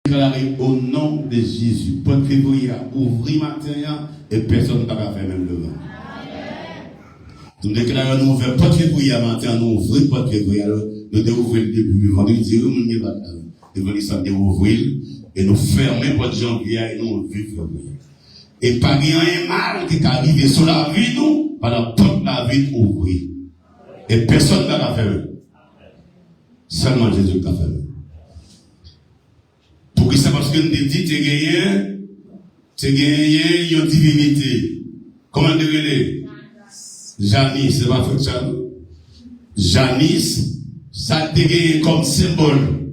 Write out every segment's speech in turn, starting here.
déclaré au nom de Jésus. Porte février ouvrir matin et personne ne va faire même le vent. Nous déclarons nous ouvrir porte février matin, nous ouvrir porte février. Nous devons ouvrir le début vendredi, nous devons samedi ouvrir et nous fermer porte janvier et nous ouvrir février. Et pas rien mal qui est arrivé sur la vie nous pendant toute la vie ouvrir. Et personne ne va faire. Seulement Jésus va faire. Pour que c'est parce que nous dit tu gagné une divinité. Comment tu dis? Janice, c'est pas fait ça. Janice, ça te gagné comme symbole.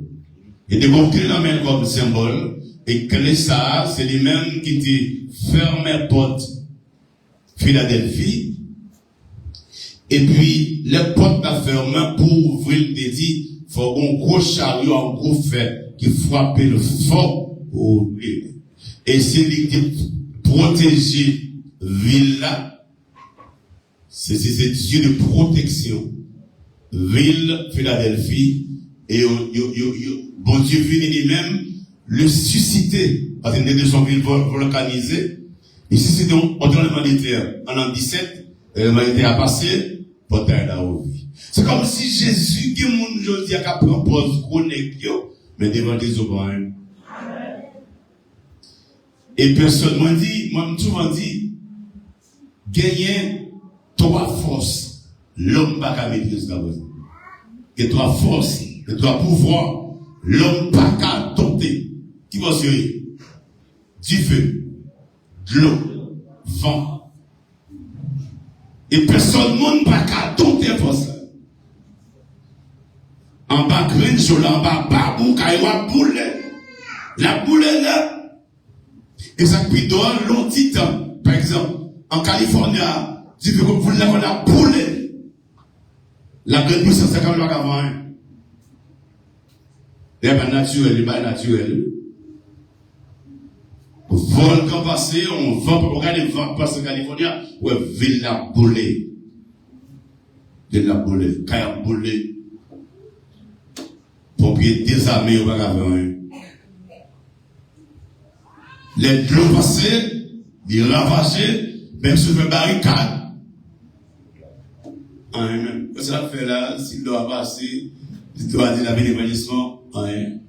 Et de compris l'amène comme symbole. Et que ça, c'est les mêmes qui te ferment porte Philadelphie. Et puis, les portes à fermer pour ouvrir, te dit, faut un gros chariot, un gros fer qui frappe le fort pour ouvrir. Et c'est lui qui protège ville là. C'est Dieu de protection. Ville, Philadelphie. Et bon Dieu vient lui-même le susciter. Parce qu'il est de son ville volcanisée. Il suscite donc au tremblement de terre. En l'an 17, l'humanité a passé, pour terre là où vit. C'est comme si Jésus, qui moun jodi a propose chronique, mais devant des obéissants. Et personne m'a dit, moi souvent dit, gagner trois forces, l'homme pas qu'à maîtriser la voix. Et trois forces, et trois pouvoirs, l'homme pas qu'à dompter. Qui va se dire? Du feu, de l'eau, vent. Et personne ne pas qu'à dompter force. En bas, graine, en bas, babou, caïwa, boule. La boule est là. Et ça peut donner long temps. Par exemple, en Californie, tu veux que vous l'avez qu'on a boule. La graine puissance, c'est comme l'avant. Il n'est pas naturel, il n'est pas naturel. Volcan passé, on va pour regarder le vent passer en Californie, ouais, villa boule. Villa boule, kaya boule. Pompiers désarmés au bagavant. Les l'eau passée, ils ravageaient, même sur une barricade. Rien. Qu'est-ce que ça fait là, si l'eau a passé, si l'eau a dit la bénévolisme, rien.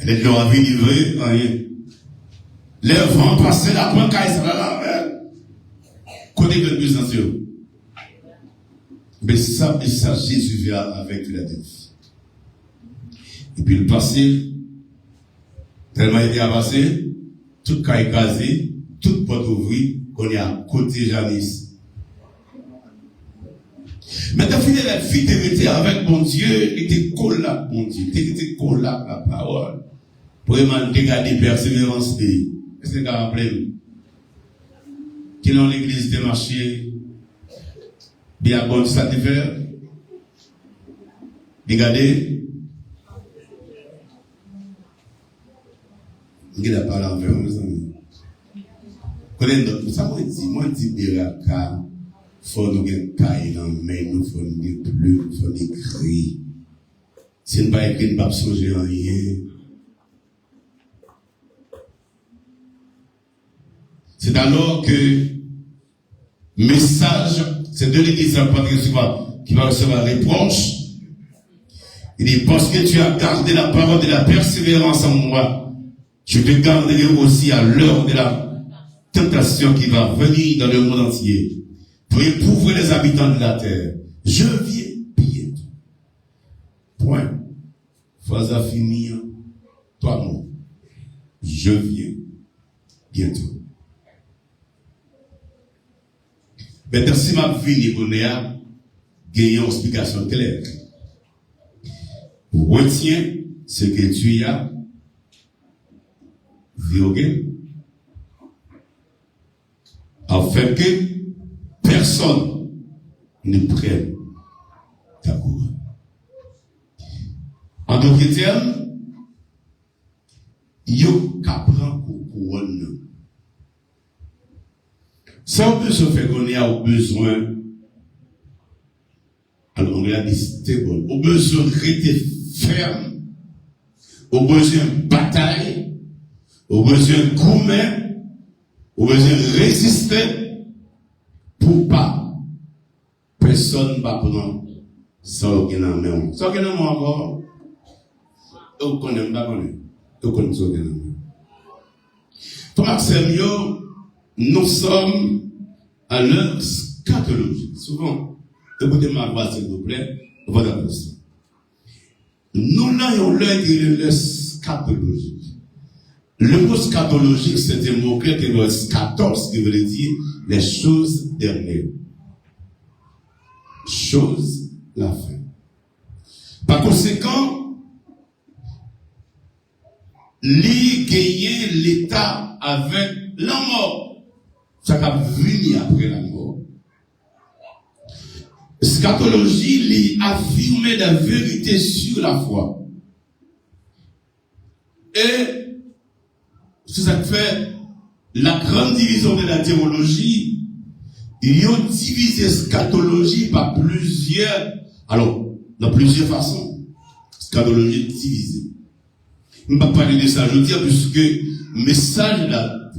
Les l'eau a vénivré, rien. Les vents passés, la pointe caille, ça va la mer. Côté de puissance. Mais ça, Jésus vient avec Philadelphie. Et puis le passé, tellement il était passé, tout cas écrasé, toute porte ouvrie, qu'on est à côté Janice. Mais ta Philadelphie était avec mon Dieu, était collé à mon Dieu, était collé à la parole. Pour vraiment garder persévérance. Est-ce que tu as rappelé? Qui dans l'église de marché, bien bon ça te fait? Regardez. Il a parlé envers mes amis. Ça moi dit Beraka, faut nous gagner caille dans mais nous faut nous plus, faut nous écrire. Si nous pas écrit, nous pas songer en rien. C'est alors que message, c'est de l'église qui va recevoir réponse. Il dit, parce que tu as gardé la parole de la persévérance en moi, je te garderai aussi à l'heure de la tentation qui va venir dans le monde entier pour éprouver les habitants de la terre. Je viens bientôt. Point. Phase à finir. Toi, non. Je viens bientôt. Maintenant, si ma vie est gagne une explication claire. Retiens ce que tu as vu, afin que personne ne prenne ta couronne. En d'autres termes, yo qu'apprend couronne. Ça, on peut se faire qu'on a besoin, alors on a dit stable, au besoin de rester ferme, au besoin de bataille, au besoin de commun, au besoin de résister, pour pas, personne va prendre ça qui est dans la main. Ça qui est dans la main encore, vous connaissez pas, vous connaissez ça qui est dans la main. Thomas nous sommes à l'heure scatologique. Souvent, écoutez ma voix s'il vous plaît, votre attention. Nous n'avons l'heure qui est l'heure scatologique. Le mot scatologique, c'est un mot qui est le scatos, qui veut dire les choses dernières. Chose la fin. Par conséquent, lui gagner l'état avec la mort. Ça va venir après la mort. Scatologie, lui affirmer la vérité sur la foi. Et c'est ça que fait la grande division de la théologie. Ils ont divisé scatologie par plusieurs, alors, dans plusieurs façons. Scatologie divisée. On ne va pas parler de ça aujourd'hui, puisque message là,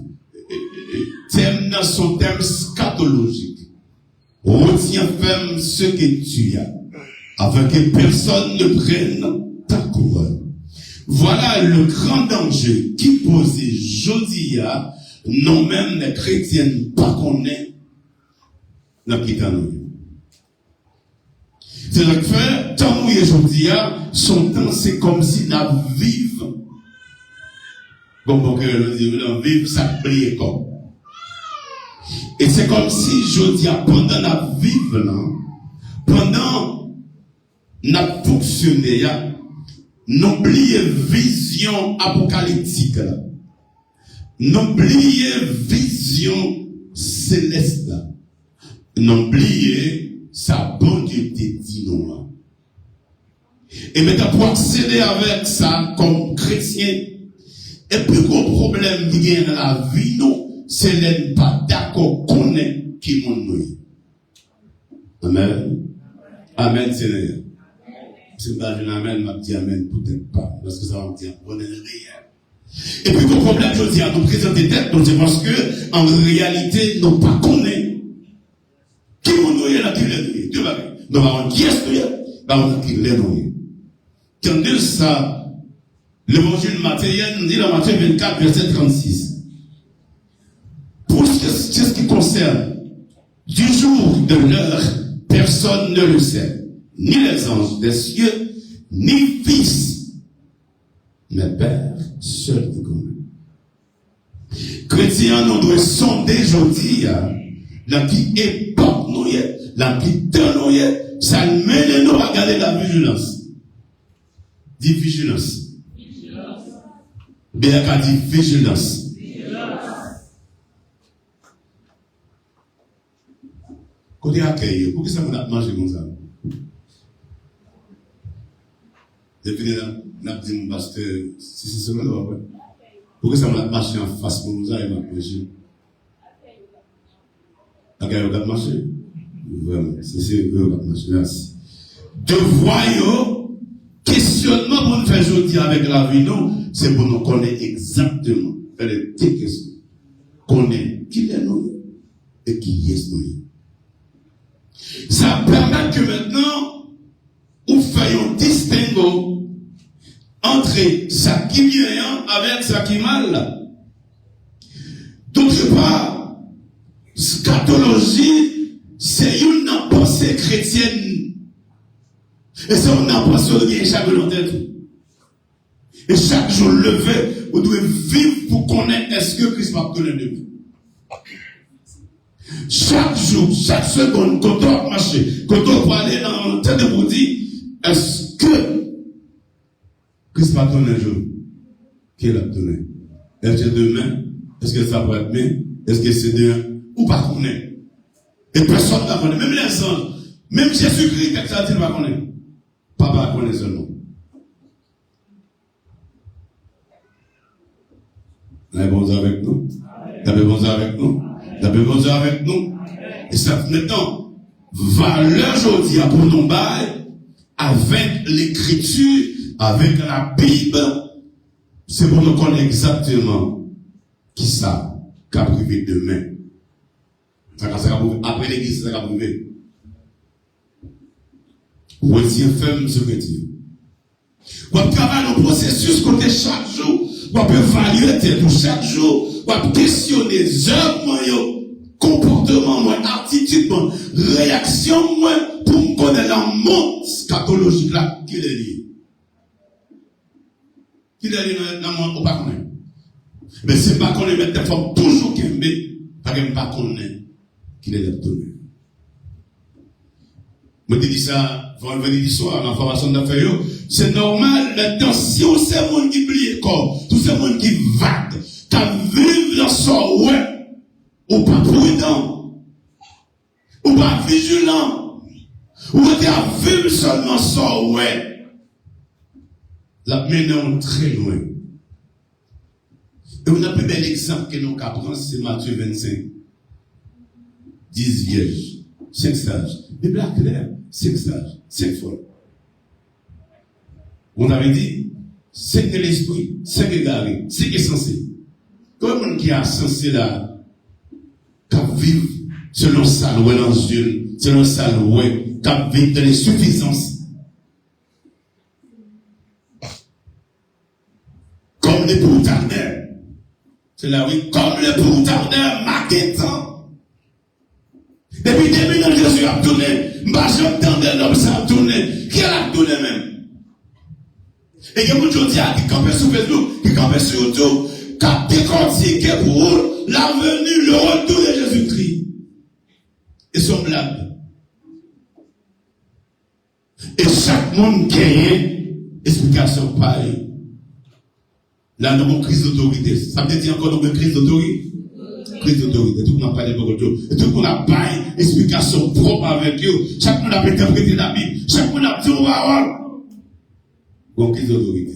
thème dans son thème scatologique. Retiens ferme ce que tu as, afin que personne ne prenne ta couronne. Voilà le grand danger qui posait Jodia, non même les chrétiennes pas qu'on est dans qui t'en est. C'est-à-dire que tant où il y a Jodia, son temps c'est comme si n'a vive, comme on peut dire, vive ça plie comme. Et c'est comme si Jodia, pendant la vive là, pendant la fonctionné, n'oubliez vision apocalyptique là. N'oubliez vision céleste là. N'oubliez sa bonté dit non. Et maintenant pour accéder avec ça comme chrétien, et plus gros problème qui vient dans la vie, non, c'est l'être pas d'accord qu'on est qui m'ont noué. Amen. Amen, Seigneur. Si je dis amen, je dis amen, peut-être pas. Parce que ça va me dire, on est rien. Et puis, le problème, je dis à nous présenter tête, donc c'est parce que, en réalité, nous pas connaît. Qui m'ont noué là, qui l'a noué. Dieu va bien. Nous allons qui est-ce que nous qui l'a noué. Quand on dit ça, l'évangile matériel nous dit dans Matthieu 24, verset 36. Pour ce qui concerne du jour de l'heure, personne ne le sait. Ni les anges des cieux, ni fils, mais Père seul vous connaît. Chrétiens, nous devons sonder aujourd'hui, dans qui époque nous y est, dans qui temps nous y est, ça mène nous à garder la vigilance. Dis vigilance. Bien qu'à dire vigilance. Côté accueil, pourquoi ça m'a mangé comme ça? Depuis là, dit parce que si c'est ce moment là, pourquoi ça m'a marché en face pour nous arriver à manger? Accueil, on va marcher. Vraiment, c'est eux qui vont marcher. Merci. De voyons, questionnement pour nous faire aujourd'hui avec la vie, non, c'est pour nous connaître exactement, faire des questions. Connaître qui est nous et qui est nous. Ça permet que maintenant, nous fassions distinguo entre ça qui est bien avec ça qui est mal. D'autre part, scatologie, c'est une pensée chrétienne. Et c'est une pensée qui est chaque jour dans tête. Et chaque jour levé, vous devez vivre pour connaître est-ce que Christ va donner de vous. Chaque jour, chaque seconde, quand on va marcher, quand on va aller dans le temps de vous dire, est-ce que Christ va donner un jour? Qu'il a donné? Est-ce que c'est demain? Est-ce que ça va être demain? Est-ce que c'est demain? Ou pas connaître? Et personne ne va connaître. Même les anges, même Jésus-Christ, quelque chose, il va connaître. Papa connaît seulement. Vous avez bon avec nous? Vous avez bon avec nous? Vous avez bon avec nous? Et ça, maintenant, valeur aujourd'hui pour nous bailler avec l'écriture, avec la Bible, C'est pour nous connaître exactement qui ça qu'a privé demain. Après l'église, ça qu'a privé. Voici un femme, ce que dit. Vous travaillez dans le processus côté chaque jour. Vous évaluer tout chaque jour. Vous questionner les œuvres, comportement, attitude, réaction, pour me connaître le monde scatologique là, qui est lié. Qui est lié dans le monde, on ne pas connaître. Mais c'est pas qu'on les mette des fois toujours qu'il pas qu'on pas connaître qu'il est donné. Je te dis ça, vendredi soir, dans la formation d'affaires, c'est normal, maintenant, si on sait monde qui plie corps, tout ce monde qui vague, qui vivent dans son ouais, ou pas prudent, ou pas vigilant, ou qui vivre seulement son ouais, la menons très loin. Et on a plus bel exemple que nous avons, c'est Matthieu 25. 10 vierges, 5 sages. Les blagues claires, 5 sages, 5 folles. On avait dit, 5 de l'esprit, 5 égarés, 5 insensés. Comment un qui a sensé là, qui vivre selon sa loi dans Dieu, selon sa loi, qui vivre dans les suffisances. Comme les pourtardeurs. C'est là, oui, comme les pourtardeurs maquettant. Depuis 2000 ans, Jésus a tourné. Je m'entendais l'homme, ça a tourné. Qui a tourné même? Et il y a beaucoup de gens qui campent sur Facebook, qui campent sur YouTube, qui ont décortiqué pour eux la venue, le retour de Jésus-Christ. Et son blague. Et chaque monde gagne explication pareille. Là, nous avons une crise d'autorité. Ça veut dire encore une crise d'autorité? Crise d'autorité. Tout le monde a parlé beaucoup d'autorité. Et tout le monde a pas une explication propre avec eux. Chaque monde a interprété la Bible. Chaque monde a dit une parole. Une crise d'autorité.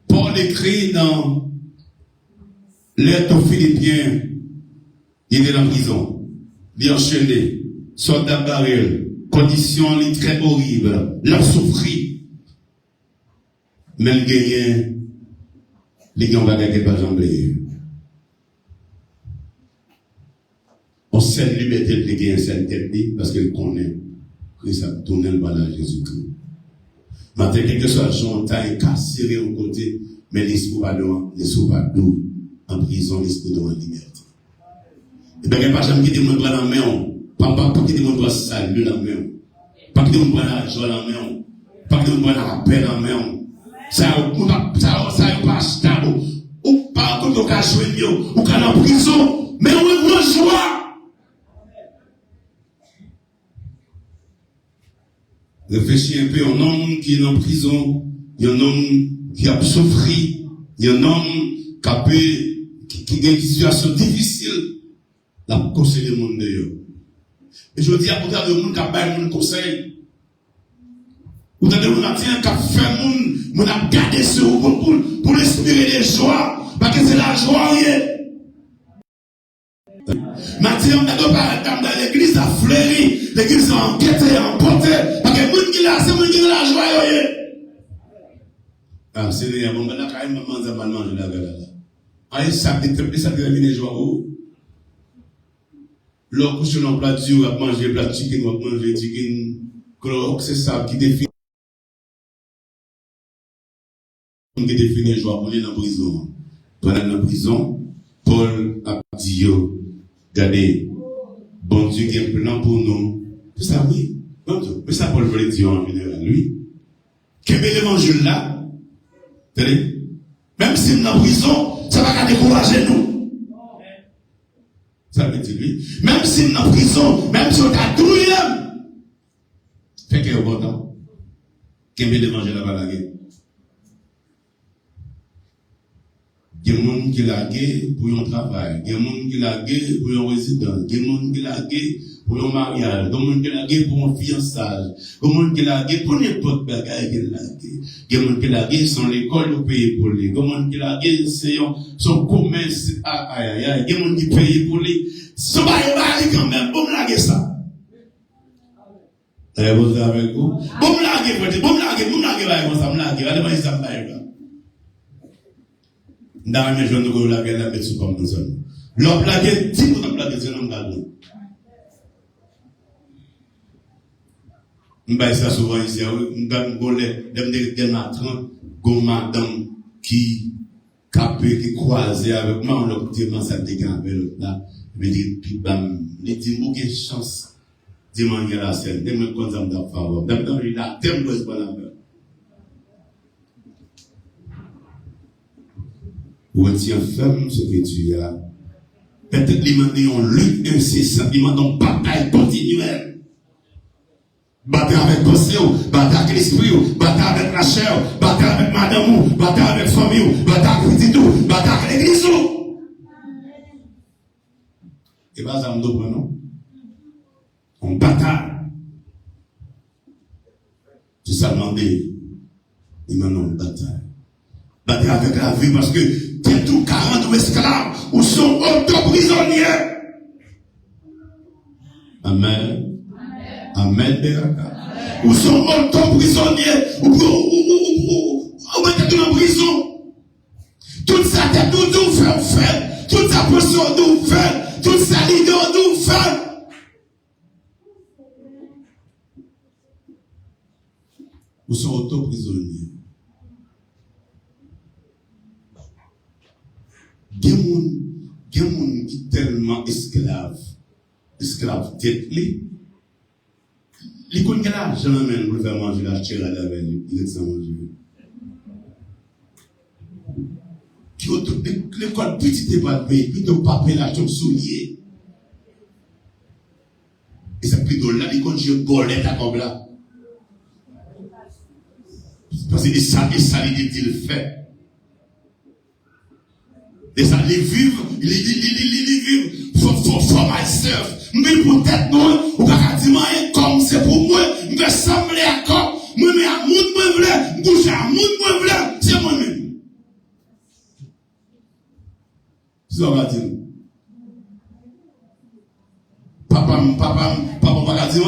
Paul écrit dans lettre aux Philippiens, il est en prison. Il est enchaîné. Soldat barrel. Conditions très horribles. Il a souffert. Même gagné, les gens vont gagner par exemple. On sait la liberté de gagner cette tête parce qu'elle connaît que ça tourne le bal à Jésus-Christ. Maintenant, quelque soit son temps incarcéré au côté, mais l'esprit va doux en prison, l'esprit doit en liberté. Et bien, il n'y a pas jamais qui demande dans la main, pas qui demande salut dans la main, pas qui demande l'argent dans la main, pas qui demande la paix dans la main. Ça n'est pas stable. Ou pas quand on a joué, ou qu'on est en prison, mais on est en joie. Réfléchis un peu, un homme qui est en prison, il y a un homme qui a souffert, il y a un homme qui a une situation difficile. La conseil du monde d'ailleurs. Et je dis à côté de monde qui a pas un conseil. Ou dans le monde qui a fait mon a gardé sur vous pour inspirer des joies, parce que c'est la joie. Mathieu, on n'a pas dans l'église à fleuri, l'église a enquêté, emporté, parce que le monde qui l'a, c'est le monde qui a la joie. Ah, c'est les gens, on a quand même manger la galère. Ah, ça devient des joies. L'on couche dans le plat de on va manger plat de chicken, on va manger chicken. C'est ça qui définit. Qui définit joie pour aller dans la prison. Pendant la prison, Paul a dit, regardez, bon Dieu qui a un plan pour nous. C'est ça, oui. Bon Dieu. Mais ça, Paul voulait dire en général, lui. Quel est l'évangile là? Même si nous sommes en prison, ça va pas décourager nous. Ça veut dire lui. Même si nous sommes en prison, même si on a tout le fait qu'il y a un bon temps. Quel est l'évangile là-bas la guerre? Il y a des gens qui laguent pour un travail, il y a des gens qui laguent pour un résident, il y a des gens qui laguent pour un mariage, il y a des gens qui laguent pour un fiançage, il y a des gens qui laguent pour n'importe quel bagage qui laguent. Il y a des gens qui laguent sont l'école au pays pour les, il y a des gens qui laguent c'est son commerce, il y a des gens qui payent pour les. Ce n'est pas quand même, bon laguer ça. Vous avec vous? Bon, blague, ça me lague, allez, moi, ça me lague. Dans mes jeunes, nous la guerre, la mettre sous comme nous sommes. L'homme blague, 10 pour la blague, c'est un homme blague. M'baye ça souvent ici, m'baye des matrons, comme madame qui capé, qui croisé avec moi, on l'a dit, moi, ça dégaine, là, me dit, puis bam, il dit, moi, quelle chance, dis-moi, il y a la scène, dis-moi, quand ça me donne faveur, d'abord, il a tellement de bonheur. Retiens ferme ce que tu as. Peut-être qu'il m'a dit en lutte incessante, il m'a dit en bataille continuelle. Bataille avec pensée, bataille avec l'esprit, bataille avec la chair, bataille avec madame, bataille avec famille, bataille avec petit tout, bataille avec l'église. Et pas ça me donne, non? On bataille. C'est ça demandé. Il m'a dit en bataille. Bataille avec la vie parce que t'es tout 40 esclaves ou sont auto-prisonniers. Amen. Amen, Beraka. Ou sont auto-prisonniers, ou mettez en prison. Toute sa tête d'où fait, toute sa posture d'où fait, toute sa leader d'où fait. Ou sont auto-prisonniers. Il y a des gens qui sont tellement esclaves tête li. Les gens qui ont l'argent même pour faire manger la chair à la veille, ils sont manger. Qui ont l'école petite et pas de pays, plutôt papier la chambre soulier. Et c'est plutôt là, les gens qui ont bolette à comme là. Parce que ça, il fait. Et ça, les vivre, les vivre for myself. Mais peut-être non, ou pas dire rien comme c'est pour moi, je vais sembler à comme, moi, mais à monde, moi, je bouge à monde, moi, je c'est moi-même. C'est ça, on va dire. Papa, va dire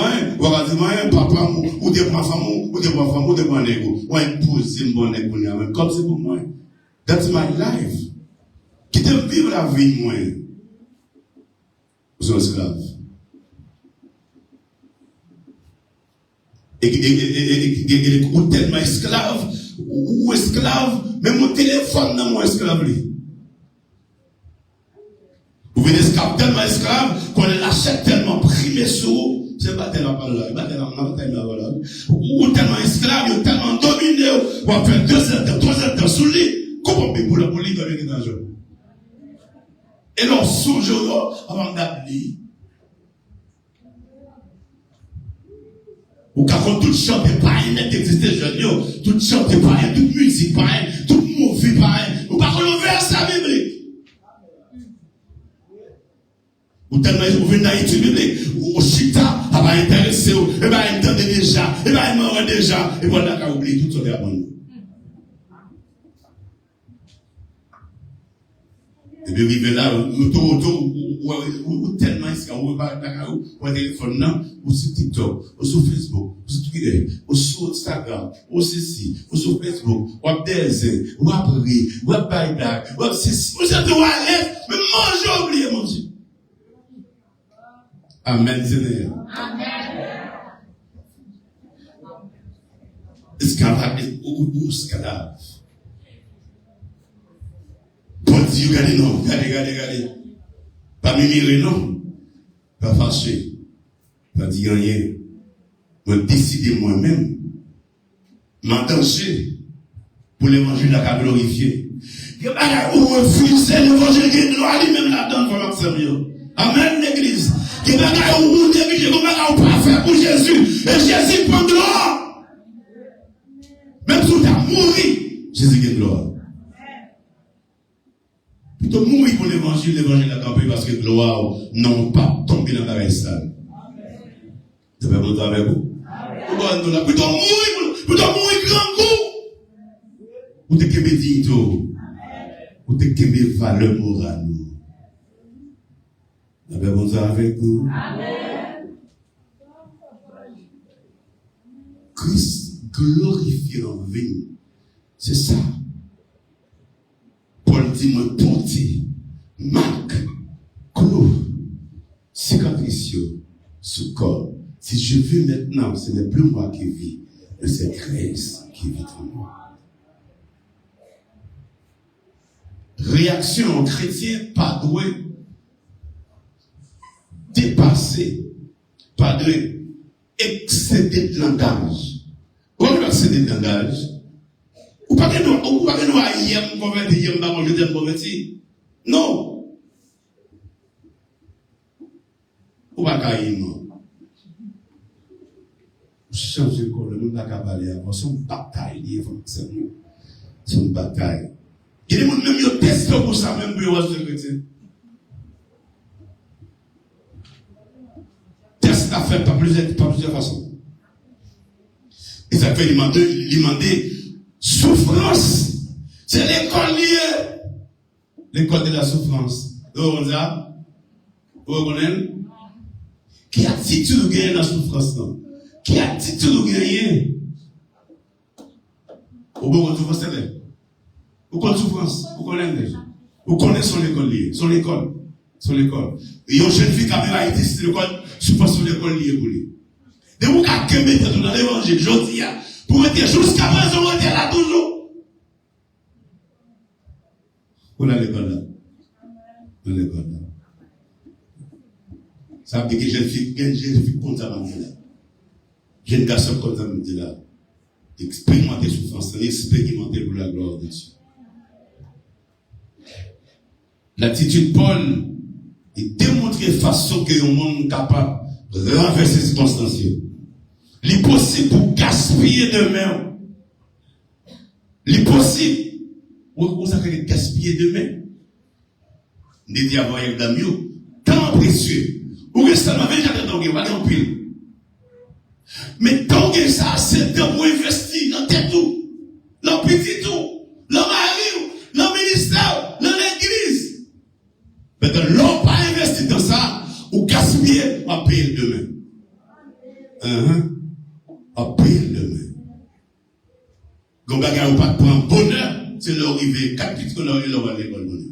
rien, papa, ou des ma femme, ou des ma femme, ou des mon ego. Ou épouse, c'est mon ego, comme c'est pour moi. That's my life. Qui te vivre la vie, moi. Vous êtes esclaves. Et ou tellement esclave, ou esclave, mais mon téléphone dans mon esclave. Vous venez esclave, tellement esclave, qu'on l'achète tellement primé sous, c'est pas tellement pas là, ou tellement esclave, ou tellement dominé, ou on fait 2 heures, 3 heures sous lui, comment on peut pour lui donner un jour? Et l'on songe avant d'appeler. Ou quand tout chante pas net existait jeune, tout chante pas, toute musique pas, tout mauvais pas, ou pas qu'on verse la Bible. Ou tellement vous venez dans l'étude biblique, ou chita, elle va intéresser, elle va entendre déjà, elle va mourir déjà, et voilà qu'elle oublie tout son abandon. Et puis, arrivé là, ou tellement esclaves, ou pas d'accord, ou téléphone, ou sur TikTok, ou sur Facebook, ou sur Twitter, ou sur Instagram, ou ceci, ou sur Facebook, ou à dessin, ou à prier, ou à baïdak, ou à ceci, ou à toilette, mais manger, oubliez manger. Amen, Seigneur. Amen. Esclavage, ou esclave. Pour dire, regardez, non, regardez. Pas mimirer, non. Pas fâcher. Pas dire rien. Je décide moi-même. M'engager pour l'évangile de la glorifier. Ou refuser l'évangile de gloire lui-même là-dedans pour l'enseigner. Amen, l'église. Ou néglige, ou pas faire pour Jésus. Et Jésus prend gloire. Même si tu as mouru, Jésus gagne gloire. Plutôt mourir pour l'évangile a campé parce que gloire n'ont pas tombé dans la sale. C'est pas bon avec vous? Plutôt mourir grand coup. Ou te kebe dinto. Ou te kebe valeur morale. C'est pas bon avec vous? Amen. Christ glorifié en vie. C'est ça. Paul dit, moi, porter, marque, clou, cicatrice, sous corps. Si je vis maintenant, ce n'est plus moi qui vis, mais c'est Christ qui vit en moi. Réaction chrétien, pas doué, dépasser, pas doué, excéder de langage. Où on excéder de langage? Ou pas que nous ayons converti, nous avons converti. Non. Ou pas qu'il non. Changer quoi, le monde n'a qu'à parler avant. C'est une bataille, c'est une bataille. Il y a des gens même qui testent pour ça, même pour les chrétiens. Test à faire par plusieurs façons. Et ça fait demander souffrance. C'est l'école liée. L'école de la souffrance. Vous comprenez? Qui attitude vous gagnez dans la souffrance? Qui attitude vous gagnez? Au bon de souffrance, c'est vous connaissez souffrance, vous connaissez. Vous connaissez son école liée. Son école. Et une jeune fille qui a été sur l'école, souffrance sur l'école liée pour lui. De vous qui avez mis dans l'évangile, je dis, pour mettre jusqu'à présent, on était là toujours. Où est l'école là? Dans l'école là. Ça veut dire que jeune fille comme ça, jeune garçon comme ça, là. Expérimenter souffrance, expérimenter pour la gloire de Dieu. L'attitude de Paul est démontrée façon que le monde est capable de renverser ces circonstances. Il est possible pour gaspiller demain. Il est possible. Vous savez gaspiller demain. Nous disons avoir un d'amour, tant précieux. Ou que seulement 24 ans, pas en pile. Mais tant que ça, c'est temps pour investir dans tout, dans petit tout, dans mari, dans ministère, dans l'église. Mais de l'homme pas investi dans ça, ou gaspiller, on paye demain. On paye demain. Quand on ne pas prendre bonheur, c'est leur arriver, 4 petites qu'on a eu, leur l'école bonheur.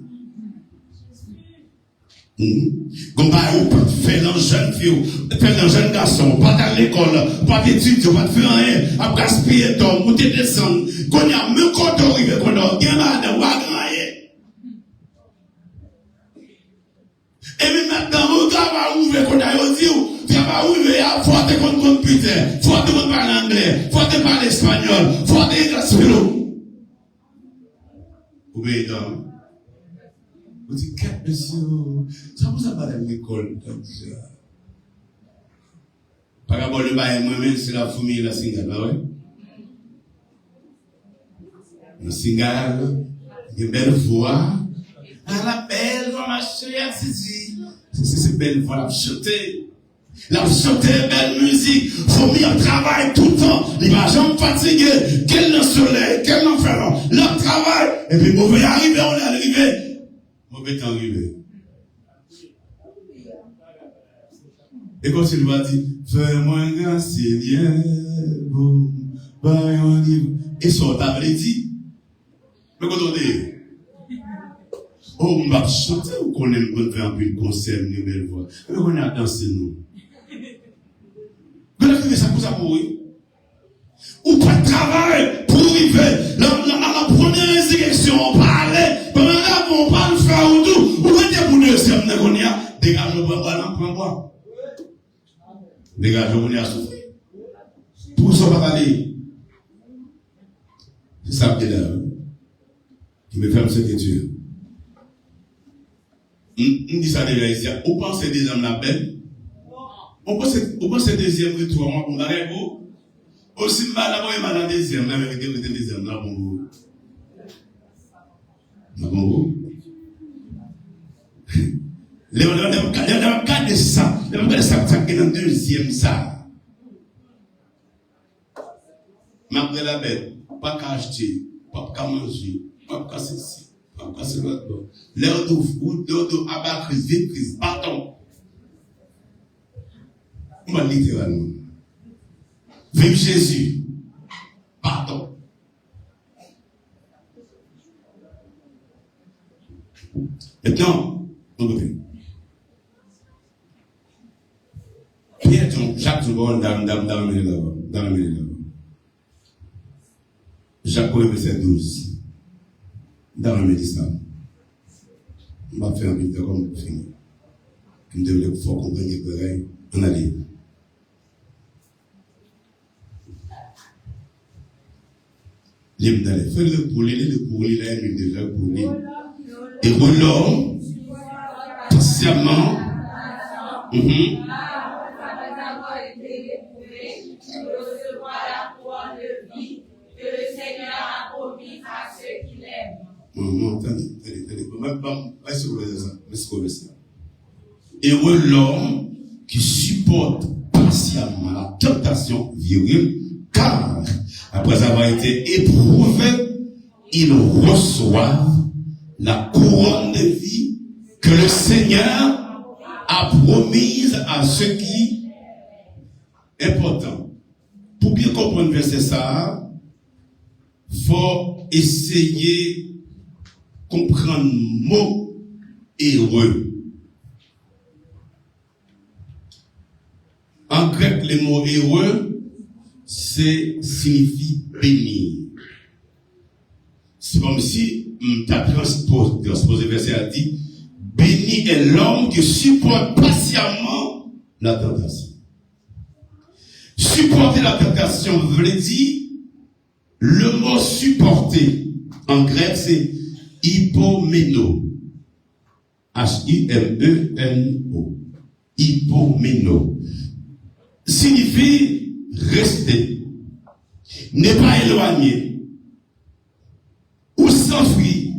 Quand on pas faire dans jeune fille, faire dans jeune garçon, pas dans l'école, pas d'études, pas de faire rien, à gaspiller ton, ou te descendre, qu'on y a même quand on arrive, qu'on a bien madame, ou à grand. Et puis maintenant, on va ouvrir, qu'on a dit, tu vas ouvrir, faut te comprendre putain, faut te parler anglais, faut te parler espagnol, faut te gaspiller. Vous voyez donc? Vous dites, qu'est-ce monsieur, ça vous a parlé de l'école, comme ça. Par rapport au bail, moi-même, c'est la famille, la Singale, ouais? La Singale, une belle voix. Ah, la belle voix, ma chère, c'est belle voix, la chanter. La chanter, belle musique. Faut mis en travail tout le temps. Les gens fatigués. Quel le soleil, quel l'enfer. Leur travail. Et puis, mauvais arrivé, on est arrivé. Mauvais temps arrivé. Et quand il va dire, fais-moi grâce, Seigneur, bon, et son table dit, mais quand on dit, oh, on va chanter ou qu'on aime qu'on fait un peu de concert, une belle voix. Mais on a dansé, nous. Vous avez fait ça pour ça pour eux. Ou pas de travail pour arriver. La première insurrection, on parlait, on parle faire ou tout. Ou mettez pour deuxième, on y a, dégagez-vous, prends bois. Dégagez-vous, on y a souffert. Pour ça, on va aller. C'est ça qui est là. Qui me ferme cette étude. On dit ça déjà ici. On pense que des hommes la belle. On pense que deuxième retour. On arrive où? Aussi mal avant et mal la deuxième. La vérité, vous êtes deuxième. Là, bon goût. Là, bon goût. Les gens regardent ça. Les gens regardent ça qui est dans le deuxième ça. Mais après la belle, pas qu'à acheter, pas qu'à manger, pas qu'à ceci. L'air d'eau, abat, crise, vite, crise, bâton. On va littéralement. Vive Jésus. Maintenant, Pierre, Jacques, dans la mêlée. Jacques, verset 12. Dans la mêlée, ça. On va faire un peu comme pour finir. Nous devons faire comprendre que pareil, on a dit. Les feuilles pour lire, là, nous devons pour lire. Et l'homme, patiemment, Heureux l'homme qui supporte patiemment la tentation virile, car après avoir été éprouvé, il reçoit la couronne de vie que le Seigneur a promise à ceux qui est important. Pour bien comprendre le verset ça, faut essayer de comprendre le mot heureux. En grec, le mot heureux, signifie béni. C'est comme si, tu as transposé le verset a dit, béni est l'homme qui supporte patiemment la tentation. Supporter la tentation veut dire, le mot supporter, en grec, c'est hypomeno. H-I-M-E-N-O. Hypomeno. Signifie rester, ne pas éloigner, ou s'enfuir,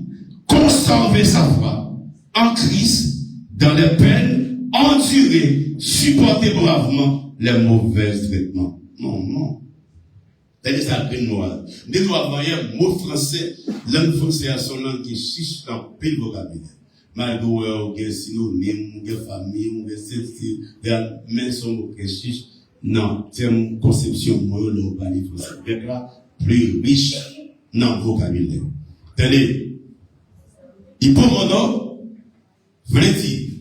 conserver sa foi en Christ, dans les peines, endurer, supporter bravement les mauvais traitements. Non. C'est ça que nous avons. Nous avons un mot français, langue française à son langue qui chiche dans pile vocabulaire. Malgré ou gen synonyme, ou gen famille, ou gen ceci, mais son mot qui chiche. Non, c'est une conception, moi, le parler français. C'est là, plus riche, dans le vocabulaire. Tenez, hypomono, veut dire,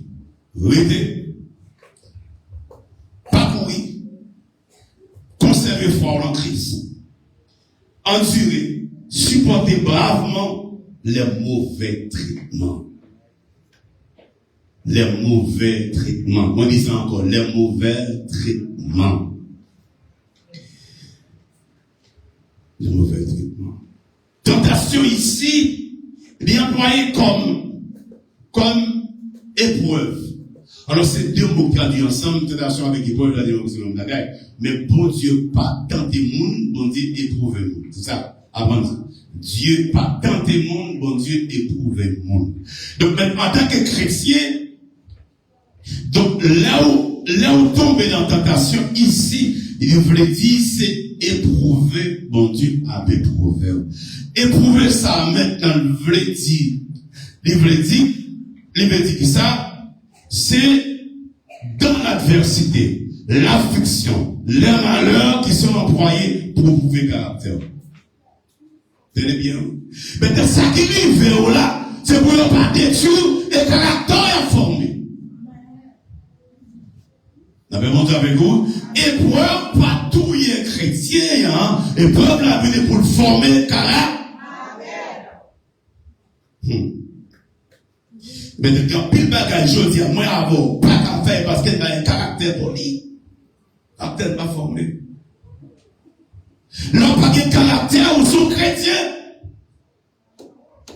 rester, parcourir, conserver fort en Christ, endurer, supporter bravement les mauvais traitements. Les mauvais traitements. On dit encore, les mauvais traitements. Les mauvais traitements. Tentation ici, est employée comme épreuve. Alors, c'est deux mots qui ont dit ensemble, tentation avec épreuve, la direction de la guerre. Mais bon Dieu, pas tenter monde, bon Dieu, éprouver monde. C'est ça, avant ça. Dieu, pas tenter monde, bon Dieu, éprouver monde. Donc, maintenant, en tant que chrétien, donc, là où tomber dans la tentation, ici, il voulait dire, c'est éprouver, bon Dieu a éprouvé. Éprouver ça, maintenant, il voulait dire que ça, c'est dans l'adversité, l'affliction, les malheurs qui sont employés pour prouver caractère. Tenez bien. Mais dans ça qui arrive là, c'est pour ne pas détruire et caractère est formé. N'avez-vous dit avec vous? Épreuve, pas tout y est chrétien, hein. Épreuve, la vie pour le former, caractère. Mais quand pile bagage, je dis, moi, avant, pas qu'à faire parce qu'elle a un caractère poli. Caractère pas formé. L'homme pas de caractère ou son chrétien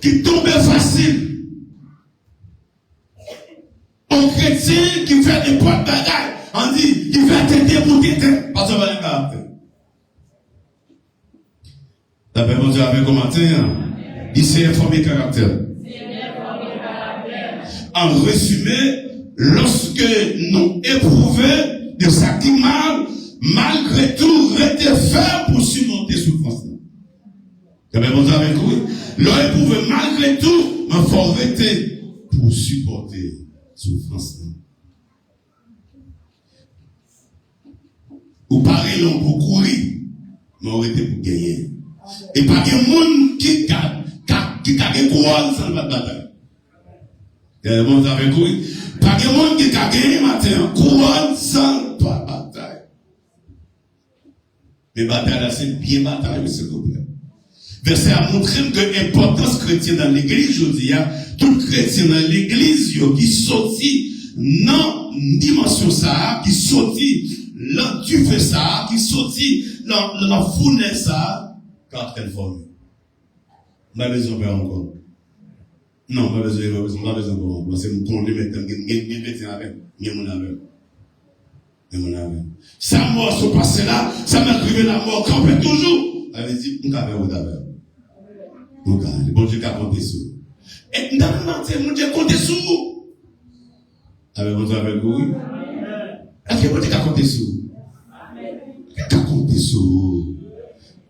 qui tombe facile. Un chrétien qui fait des points de bagaille. On dit, il va t'aider pour t'aider. Parce que va un caractère. D'après mon Dieu, avec commentaire, il s'est informé caractère. En résumé, lorsque nous éprouvons de ça qui mal, malgré tout, rester ferme pour surmonter souffrance. D'après mon Dieu, avec vous, l'éprouver malgré tout, mais il faut rester pour supporter souffrance. Ou pareil, on peut courir, mais on reste pour gagner. Et pas de monde qui a des courants sans la bataille. Bon, vous avez compris. Pas de monde qui a gagné matin, couronne sans pas bataille. Mais bataille là, c'est bien bataille, monsieur le gouvernement. Verset a montré que l'importance chrétienne dans l'église, je dis, tout chrétien dans l'église, qui sortit dans dimension ça, qui sortit dans du fait ça, qui sortit dans la fournaise ça, quand elle forme. On a besoin de faire encore. Non, on a besoin de encore. Parce que nous connaissons maintenant, sa mort se passe là, ça m'a privé la mort, campé toujours. Elle dit, on va faire au d'abord. Bon Dieu qui a compté sur vous. Et dans le matin, mon Dieu compté sur vous. Avec mon Dieu avec vous. Est-ce que mon Dieu a compté sur vous? Est-ce qu'il a compté sur vous?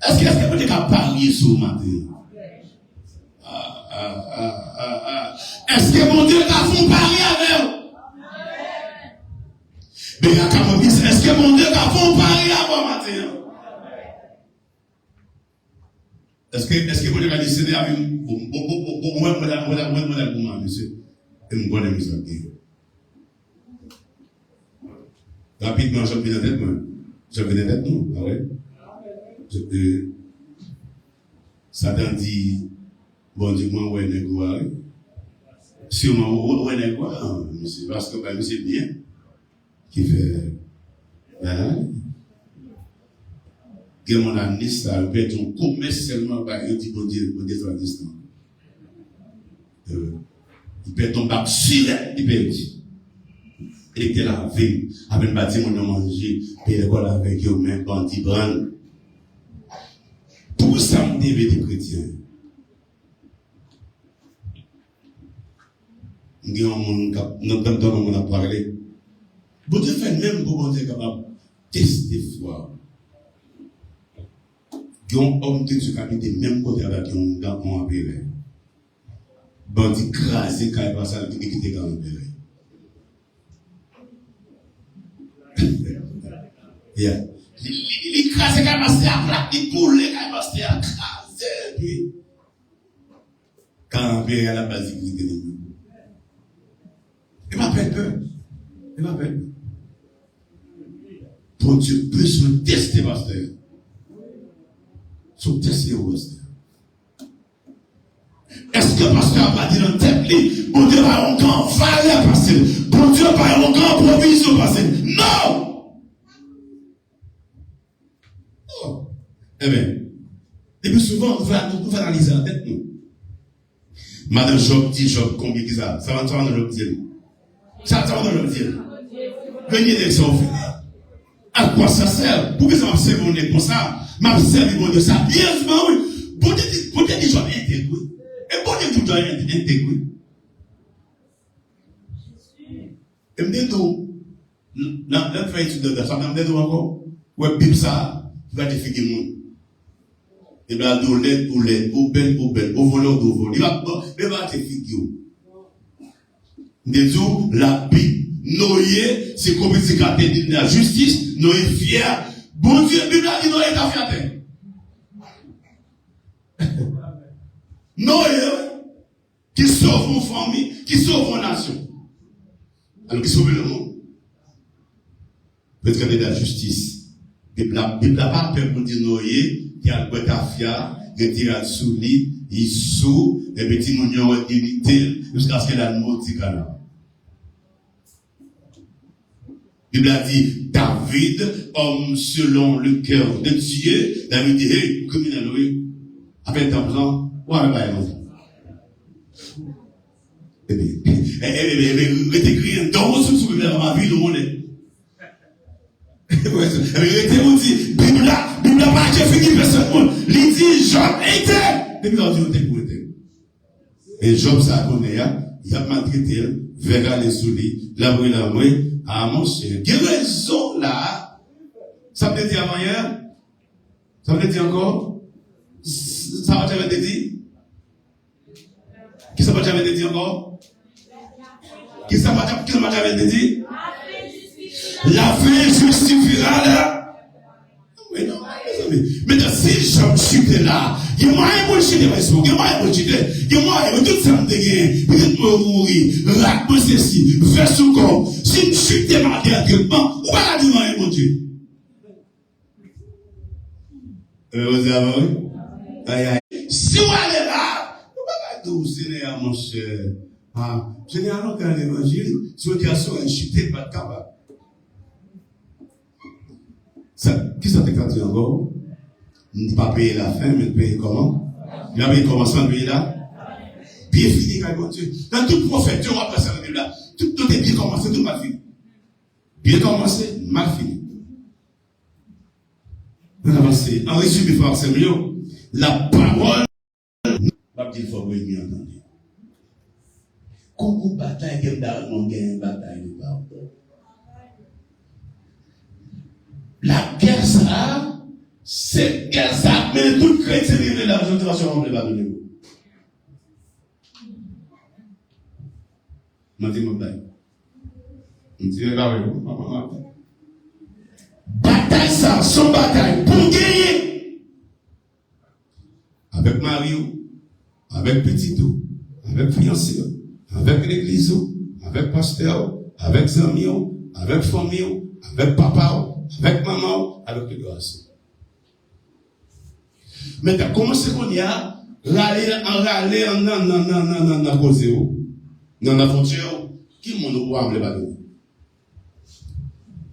Est-ce que mon Dieu a parlé sur vous matin? Est-ce que mon Dieu a fait parier avec vous? Mais il y a qu'à me dire, est-ce que mon Dieu a fait parier avec vous matin? Est-ce que vous avez décidé avec moi, monsieur? Et vous connaissez, monsieur. Rapidement, je viens d'être moi. Je viens d'être nous, ah ouais? Satan dit, bon Dieu, moi, ouais, n'est quoi? Sûrement, ouais, n'est quoi? Monsieur, parce que, monsieur, bien, qui fait, que mon ami, ça peut être un commerce seulement par un petit bon Dieu, à distance. Il peut être un bac filet, il peut être. Et que la vie, avec le bâtiment de manger, et l'école avec eux, même quand ils prennent. Tout ça me devait des chrétiens. Nous avons parlé. Bon Dieu fait même pour qu'on soit capable de tester foi. Il y a un homme de Dieu qui habite même côté avec un gars en appelé. Bandit crasé quand il passe à la qui était dans le père. Il crasé quand il passe à la plaque, il poule quand il passe à crasé. Puis, quand il est à la base, il était il m'appelle peur. Il m'appelle peur. Pour Dieu peut se tester, pasteur. Se tester au pasteur. Est-ce que pasteur a dit dans le tête, bon Dieu va un grand valeur passer. Bon Dieu va un grand provision passer. Non! Oh. Eh bien, et puis souvent, on va analyser la tête, nous. Madame Job dit, Job, combien qui ça? Ça va dans Job dire. Ça va dans Job dire. Venez d'exaucer. À quoi ça sert? Pourquoi ça m'a servi comme ça? M'a servi bon Dieu ça. Bien souvent, oui. Bon Dieu dit, je dois intégrer. Et bon Dieu, tu dois intégrer. Et me dit tout. Dans le fait de la femme, me dit tout encore. Ouais, bim ça, tu vas te faire le monde. Et bien, ou belle, au voleur, il va te faire le la Bible. Noé, c'est comme si c'était la justice, Noé fier. Bon Dieu, Bible a dit Noé est fier. Noé, qui sauve une famille, qui sauve une nation. Alors, qui sauve le monde. Peut-être qu'il y a de la justice. La Bible n'a pas peur pour dire Noé, qui a le boîte à fier, qui tire sous lit, il sous, et petit mounion est dignité, jusqu'à ce qu'il a le mot de canard. La Bible a dit, David, homme selon le cœur de Dieu, David dit, hey, criminel, oui, avec ton plan, ouais, eh bien, écrit un don sur ma vie, le monde est. Bible n'a pas fini personne. Il dit, Job était. Depuis quand Dieu était pour être. Et Job, ça connaît, il a maltraité, verra les souliers, la brûle la brûle. Ah, mon cher, quelle raison là? Ça me dit avant hier? Ça me dit encore? Ça va t'avoir dit? Qui ça va t'avoir dit encore? Qui ça va t'avoir dit? La fin justifiera là. Mais non, mais si Job chutait là, Il y a moyen pour chuter Facebook, il y a moyen pour chuter, il y a moyen, tout ça me dégaine, peut-être me mourir, raconte ceci, faire son corps. Si je chute ma traitement, où va la dire moyen pour Dieu? Vous avez aïe aïe. Si vous allez là, vous ne pouvez pas tout Seigneur, mon cher. Généralement, dans l'évangile, si vous êtes sur une chute, pas de capable. Qui ça t'a dit encore? Ne pas payer la fin, mais payer comment? Il a payé le commencement de payer là? Bien fini, quand mon Dieu. Dans tout prophète, Dieu va passer la là. Tout est bien commencé, tout mal fini. Bien commencé, mal fini. On avance. En résumé, frère Samuel, la parole, il faut bien entendre. Quand on bataille, on gagne une bataille de pardon. La guerre, ça, c'est guerre, ça, mais tout chrétien vivre de la concentration, on ne va pas donner. Je dis, je dis, bataille, ça, son bataille, pour gagner. Avec Mario, avec Petito, avec fiancé, avec l'église, avec pasteur, avec amis, avec famille, avec papa, avec maman, avec les garçons. Maintenant, comment c'est qu'on y a râler en cause, dans la frontière, qui m'en a pas donné?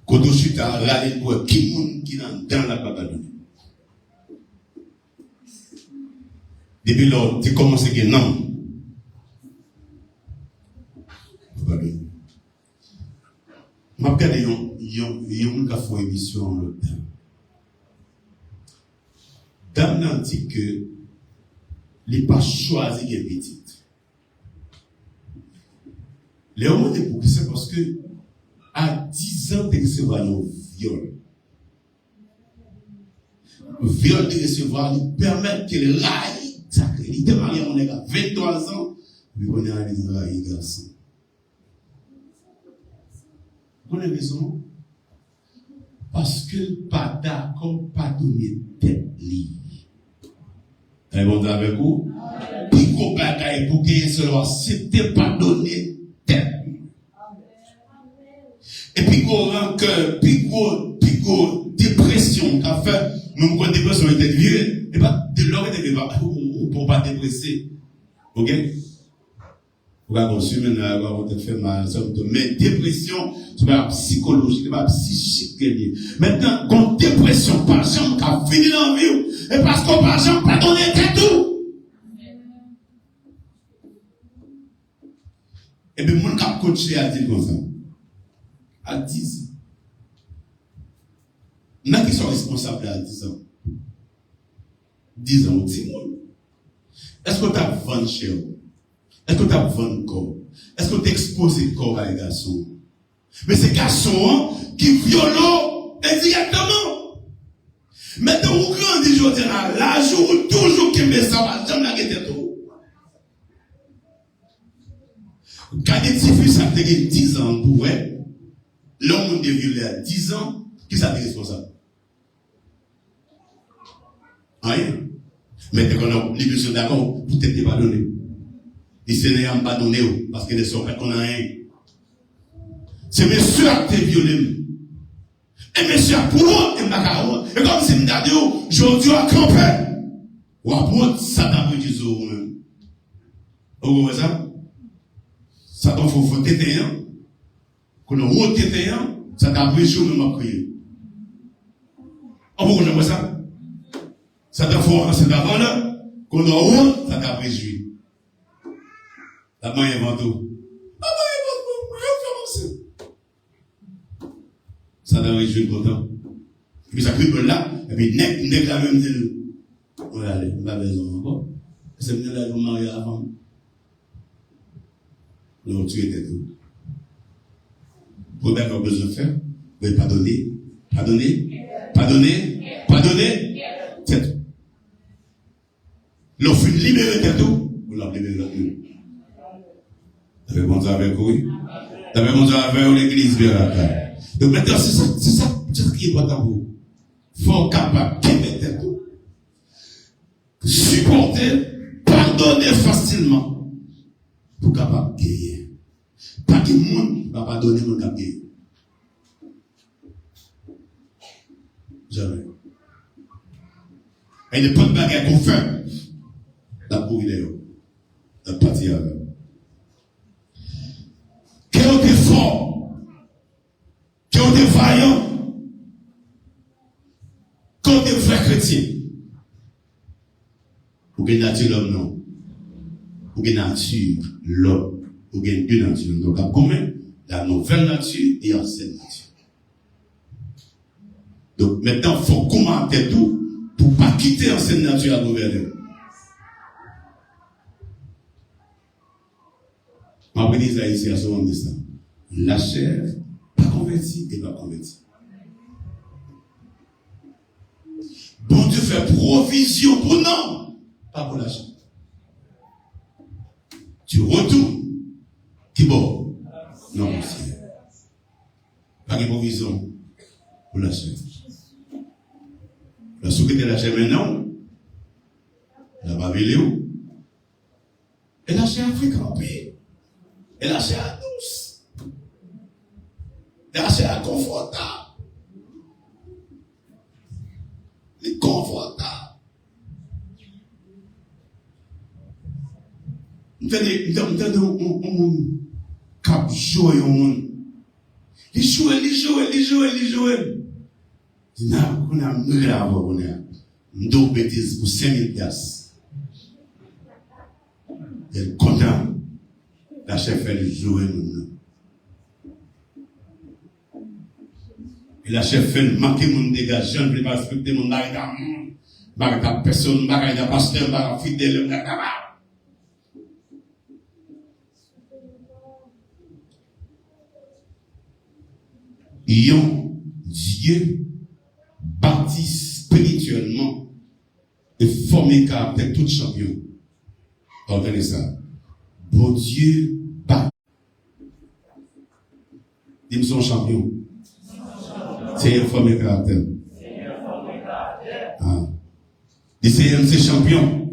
Quand on chute à râler pour qui m'en qui dans la pas donné? Depuis lors, tu commences à dire non. Je vais regarder une émission en le temps. Dame n'a dit que il n'a pas choisi les petites. Les hommes de beaucoup, c'est parce que à 10 ans de recevoir un viol. Le viol de recevoir lui permet qu'il raille sacré. Il était marié à mon gars 23 ans, puis on est allé railler garçon. Vous avez raison. Parce que pas d'accord, pas donner tête libre. Et bon, avec vous, puis qu'on bagaille pour qu'il soit c'était pas donner tête. Et puis qu'on rancœur, puis qu'on dépression, qu'a fait, nous qu'on dépression était virée, et pas de l'or et de l'or, pour pas dépresser. Ok? Vous avez reçu maintenant, vous avez fait mal, mais dépression, c'est pas psychologique, c'est pas psychique. Maintenant, quand dépression, par exemple, qu'a fini dans la vie, et parce qu'on par exemple, pas donné tout. Et bien, mon cap coaché a dit comme ça. À 10 ans. Il y en a qui sont responsables à 10 ans. 10 ans, 10 ans. Est-ce que tu as vendu chez vous? Est-ce que tu as vendu corps? Est-ce que tu as exposé le corps à les garçons? Mais ces garçons qui violent indirectement. Maintenant, vous grandissez aujourd'hui à l'âge où toujours qui me ça va jamais la guetter tout. Quand des petits fils ça fait 10 ans pour eux, l'homme de violer à 10 ans, qui ça fait responsable? Rien. Mais dès qu'on a les monsieur d'accord, vous t'êtes pas donné. Les Seigneurs n'ont pas donné parce que les sont qu'on a rien. C'est monsieur qui t'a violé. Et monsieur pour eux, et ma et comme c'est m'dade yo, aujourd'hui à camper. Ou après ça t'a pris du jour même. Vous voyez ça? Ça t'en faut téter hein. Qu'on a haut téter hein, ça t'a pris jour même à crier. Vous voyez ça? Ça t'a faut c'est d'avant là, qu'on a haut, ça t'a pris jour. La main invente tout. La main invente tout. Ça t'a pris jour content. Et puis ça crible là, et puis nec la même dit. Voilà, on va besoin encore. C'est venu là, vous marier avant. Non, tu étais tout. Vous avez besoin de faire. Vous pouvez pardonner. C'est tout. L'offre libérée, c'est tout. Vous l'avez libéré l'autre. Vous avez bon Dieu avec vous. Vous avez bon Dieu avec vous, l'église. Donc maintenant, c'est ça qui est important pour vous. Il faut capable de mettre tout. supporter, pardonner facilement pour capable gagner. Pas que le monde va pardonner mon gagner. Jamais. Et il n'y a pas de bagarre qu'on fait. La pourrie d'ailleurs. La partie avec. Qui ont été forts, qui ont été vaillants, qui ont été vrais chrétiens. Pour que nature l'homme non. Pour que nature l'homme. Pour que deux natures. Donc, à commun, la nouvelle nature et l'ancienne nature. Donc, maintenant, il faut commenter tout pour ne pas quitter l'ancienne nature à la nouvelle. Ma prédise ici à ce moment de ça. La chair, pas convertie et pas convertie. Bon Dieu fait provision pour non, pas pour la chair. Tu retournes, qui bon? Non, monsieur. Pas de provision pour la chair. La soupe de la chair maintenant, la babelle où? Et la chair a fréquenté. Et la chair douce. Et la chair confortable. Les confortables. Nous avons cap jouer au monde. Les jouer. On a mûri avant, on a deux bêtises pour 5 000 piastres. Elle est contente. La chef fait jouer maintenant. Et la chef fait manquer mon dégât. Je ne veux pas respecter mon bagage. Bagage personne, bagage pasteur, bagage fidèle, bagage. Ayant Dieu bâti spirituellement et formé caractère tout champion. Regardez ça. Bon Dieu bâti. Dis-moi son champion. C'est un formé caractère. Ah. Dis c'est champion.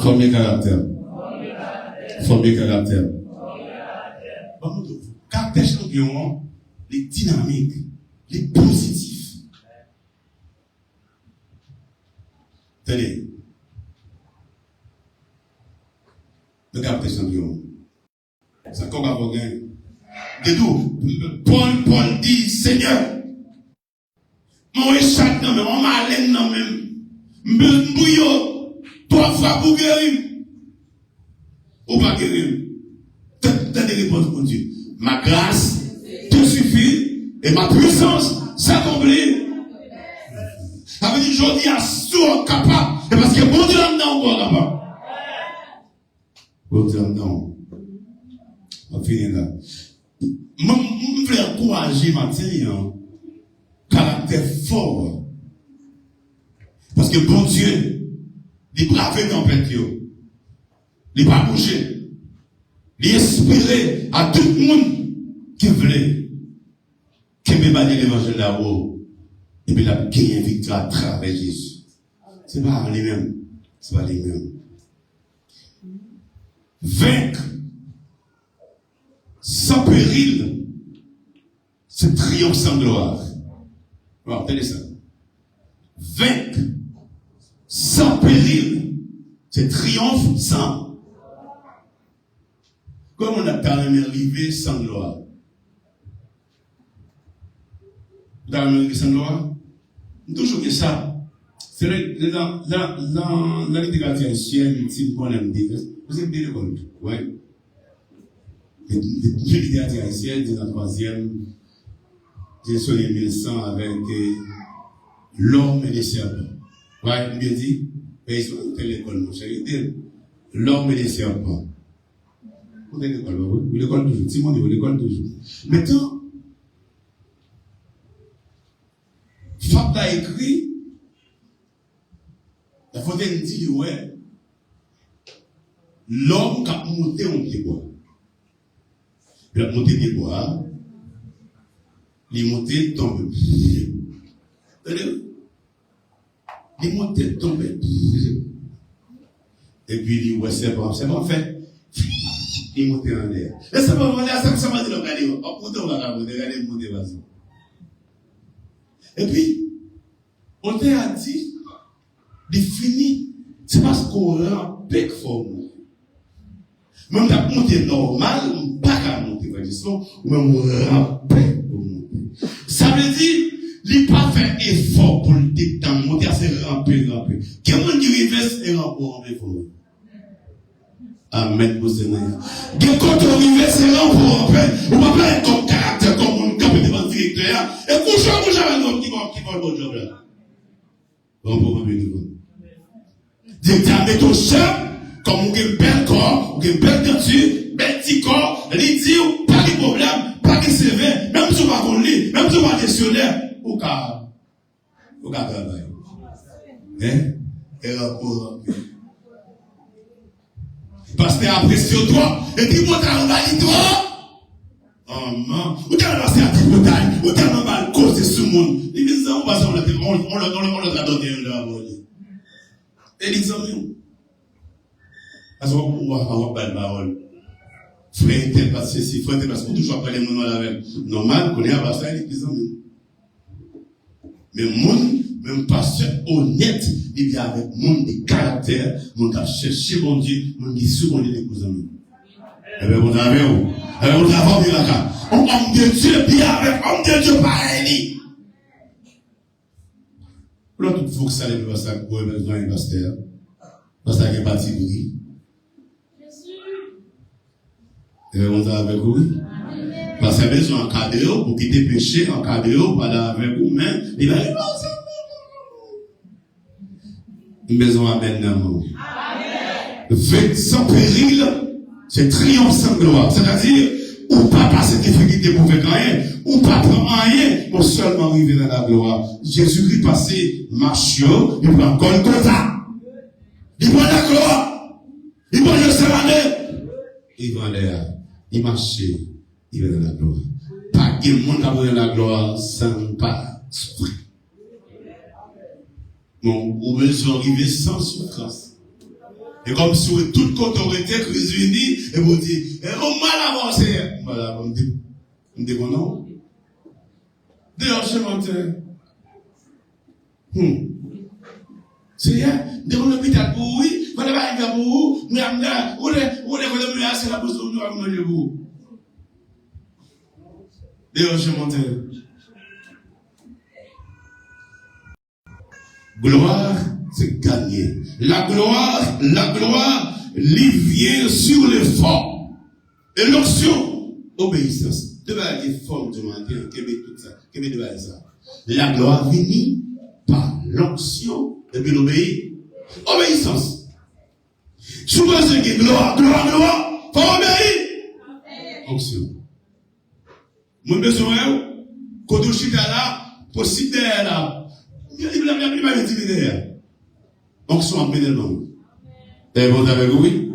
Formé caractère. Formé caractère. Caractère champion, les dynamiques, les positifs. Tenez. Le caractère champion. Ça comme avant gain. De tout. Paul dit, Seigneur, mon échappe non même, mon malin non même, m'bouillot, 3 fois pour guérir. Ou pas guérir. T'as des réponses pour Dieu. Ma grâce te suffit et ma puissance s'accomplit. Ça veut dire je dis à sourd capable. Et parce que mon Dieu non encore capable. Bon Dieu non. On finit là. Je veux encourager matin, caractère fort. Parce que bon Dieu, il brave tempête, il va bouger. Il inspiré à tout le monde qui voulait, qui veut balayer l'évangile là-haut. Et puis il a gagné victoire à travers Jésus. C'est pas lui-même. C'est pas lui-même. Vaincre sans péril, c'est triomphe sans gloire. Bon, tenez ça. Vaincre sans péril, c'est triomphe sans. Comme on a carrément arrivé sans gloire. Vous avez arrivé sans gloire? Toujours que ça. C'est dans la littérature ancienne, si vous aime dire, vous avez bien l'école. Ouais. Les littératures anciennes, dans la 3e, j'ai sonné 1100 avec l'homme et les serpents. Ouais, bien dit. Mais ils ont fait l'école, mon cher. L'homme et les serpents. Vous avez l'école, oui. L'école toujours. Simon dit, l'école toujours. Maintenant, Fab a écrit, la Fontaine dit, ouais, l'homme qui a monté en pied bois. Il a monté des bois, il est monté tombe. Il montait, tombait. Et puis, il dit, ouais, c'est bon, fait. Il montait en l'air. Et ça m'a dit, ça m'a dit, regardez, on va regarder, monter, vas-y. Et puis, on t'a dit, il finit, c'est parce qu'on rampait fort. Même t'as monté normal, pas qu'à monter, ou même rampait pour monter. Ça veut dire, il n'a pas fait effort pour le détendre, monter, c'est ramper. Quelqu'un qui reverse et ramper pour nous. Amen, vous aimez. Quand on reverse, c'est ramper. On va pas être comme caractère, comme on capte devant le directeur. Et couche avec l'homme qui va le bon job là. Bon, pour me dire. Directeur, met ton chef, comme on a un bel corps, on a un bel denture, bel petit corps, il dit, pas de problème, pas de CV, même si on va conduire, même si on va dictionnaire. Au cas travail. Hein? Et rapport. Parce que après sur toi, et puis mon travail toi. Oh non. Ou t'as lancé à toute bataille, ou t'as mal causé sur le monde. Les gens, on va donner un et les amis. Parce qu'on va pas de parole. Frère, t'es passé, si frère, t'es passé, on toujours parler de la avec. Normal, qu'on est à Bassa, les amis. Mais monde, même pasteur honnête, il vient avec monde de caractère, monde qui a cherché mon Dieu, monde qui souvent les amis. Eh bien, vous avez où? Eh bien, vous avez vu là-bas. Homme de Dieu, bien avec homme de Dieu, pareil. Pour tout faut que ça les ça pour besoin d'un pasteur. Pasteur qui est parti de lui. Eh bien, vous avez avec vous? Parce que besoin d'encadrer pour quitter le péché, encadrer pour aller avec vous, mais il va y avoir ça. Besoin d'amen. Fait sans péril, c'est triomphe sans gloire. C'est-à-dire, ou pas passer difficulté pour faire rien, ou pas prendre rien, pour seulement arriver dans la gloire. Jésus-Christ passé, marchio, il prend Golgotha. Il prend la gloire. Il prend le Samané. Il prend l'air. Il marchait. Il va dans la gloire. Pas de monde qui va dans la gloire sans pas souffrir. Bon, on veut arriver sans souffrance. Et comme si toute côté aurait été unis, et vous dites, on mal avancé. Voilà, on dit bon non. D'ailleurs, je m'entends. C'est bien, devant l'hôpital pour oui, vous n'avez pas arrivé pour vous, mais on est assez la position de nous à vous. D'ailleurs, je m'entends. Gloire, c'est gagner. La gloire, il vient sur l'effort. Et l'onction, obéissance. Devant l'effort du matin, tout ça. Devant ça. La gloire vient par l'onction et puis l'obéir. Obéissance. Souvent, c'est que gloire, faut obéir. Onction. Mon besoin, quand on chita là, possible là. Il va être derrière. Donc, son appel et vous avez oui.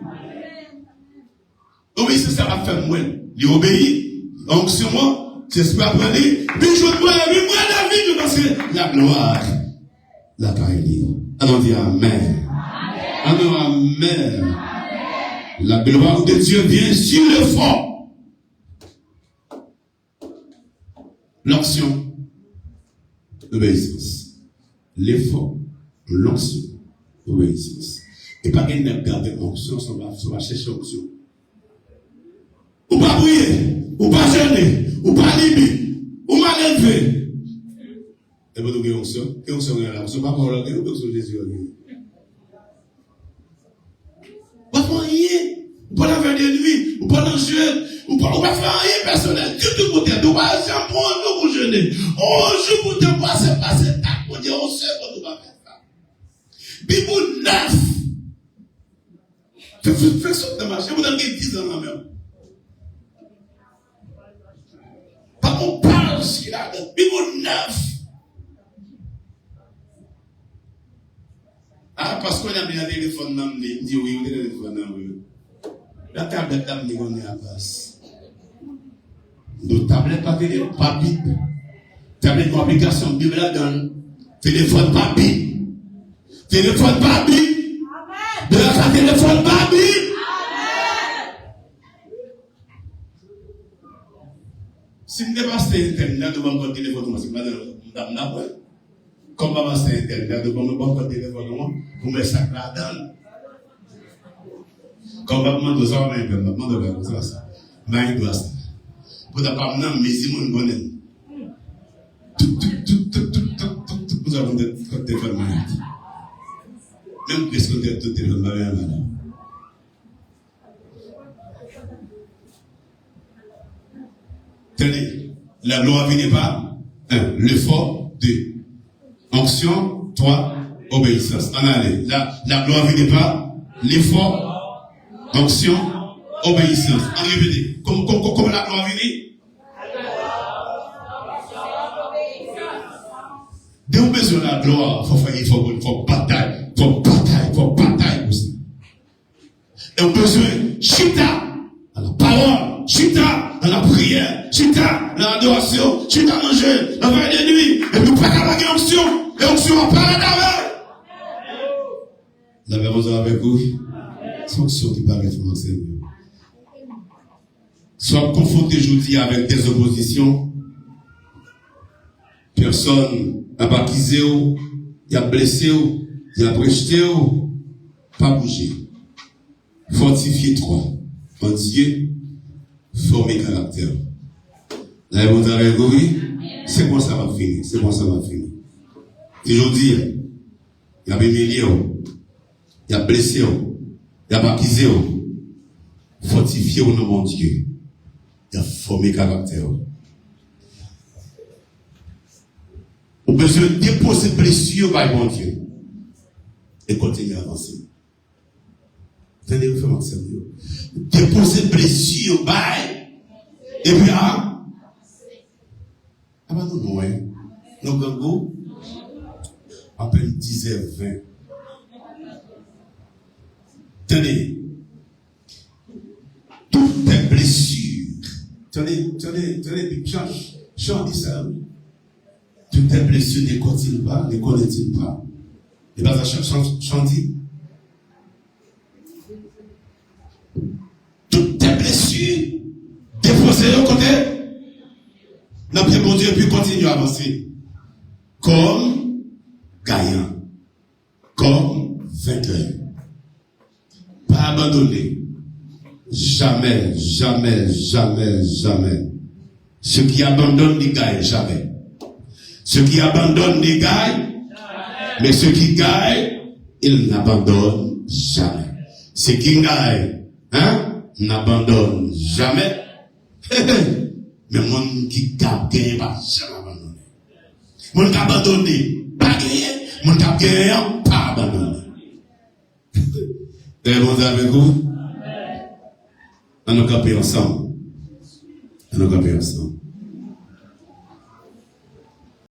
Obéissance, ça va faire moins. Il obéit. Donc, sur moi, j'espère prendre. Puis, je dois la vie, parce que la gloire, la paille. Allons dire Amen. Amen. La gloire de Dieu vient sur le front. L'onction. L'obéissance. L'effort, l'onction, l'obéissance. Et pas qu'il n'ait gardé l'onction, on va chercher l'onction. Ou pas prier, ou pas jeûner, ou pas liber, ou mal élevé. Et vous avez l'onction, quelle onction est là? L'onction pas pour l'onction, ou l'onction de Jésus. Pas pour rien, ou pas la faire de nuit, ou pas dans le jeûne, ou pas faire rien personnel, tout côté, ou pas faire prendre pour jeûner. Oh, je vous te passer, pour dire, on sait qu'on doit faire ça. Bible 9. Fais ça de marcher, vous avez 10 ans même. Pas qu'on parle ce qu'il a de Bible 9. Ah, parce qu'on a mis un téléphone, il dit oui, on a un téléphone. La tablette, on est à place. Nos tablettes, pas Bible. Tablette, application, Bible la donne. Téléphone, pas Bible. Téléphone babi. De la téléphone babi. Si je ne passe pas Internet, je vais me téléphone. Comme je passe Internet, je vais me téléphone. Vous mettez ça là-dedans. Comme je demande aux hommes, je demande aux hommes, je dois ça. Vous n'avez pas de mais si vous connaissez. Vous avez un téléphone malade. Même que vous avez un téléphone malade. Tenez, la loi vient pas. 1. L'effort. 2. Onction. 3. Obéissance. En allez. La loi vient pas. L'effort. Onction. Obéissance. En répétez. Comment la loi vient? Dès que vous besoin de la gloire, il faut bataille. Il faut bataille aussi. Et vous besoin chita dans la parole, chita dans la prière, chita dans l'adoration, chita dans le jeu, dans la veille de nuit. Et puis pas qu'à la onction. Et onction va parler d'avec. Vous avez besoin avec vous? C'est onction qui parle de Seigneur. Soit confronté aujourd'hui avec des oppositions. Personne n'a pas quitté, il a blessé, il a rejeté, pas bouger. Fortifier toi en Dieu, former caractère. Là, vous avez compris, c'est bon ça va finir, c'est bon ça va finir. Aujourd'hui, il y a humilié, il y a blessé, il y a pas quitté, fortifier au nom de Dieu, il y a former caractère. On peut se déposer blessure par mon Dieu et continuer à avancer. Vous allez vous faire mentir. Déposer blessure par et puis à pas nous hein. Nos gangos à peine 10h20. Tenez, toutes tes blessures. Tenez, Jean dit ça. Toutes tes blessures ne continuent pas, ne connaissent pas. Et pas à chanter. Toutes tes blessures, déposées au côté. Notre bon Dieu puis continue à avancer. Comme gagnant. Comme vainqueur. Pas abandonné. Jamais. Ceux qui abandonnent, ils gagnent jamais. Ceux qui abandonnent, ils gagnent. Mais ceux qui gagnent, ils n'abandonnent jamais. Ceux qui gagnent, n'abandonnent jamais. Mais mon qui gagne, pas jamais abandonné. Mon qui abandonné, pas gagné. Mon qui gagne, pas abandonné. Et vous avec vous? On nous camper ensemble.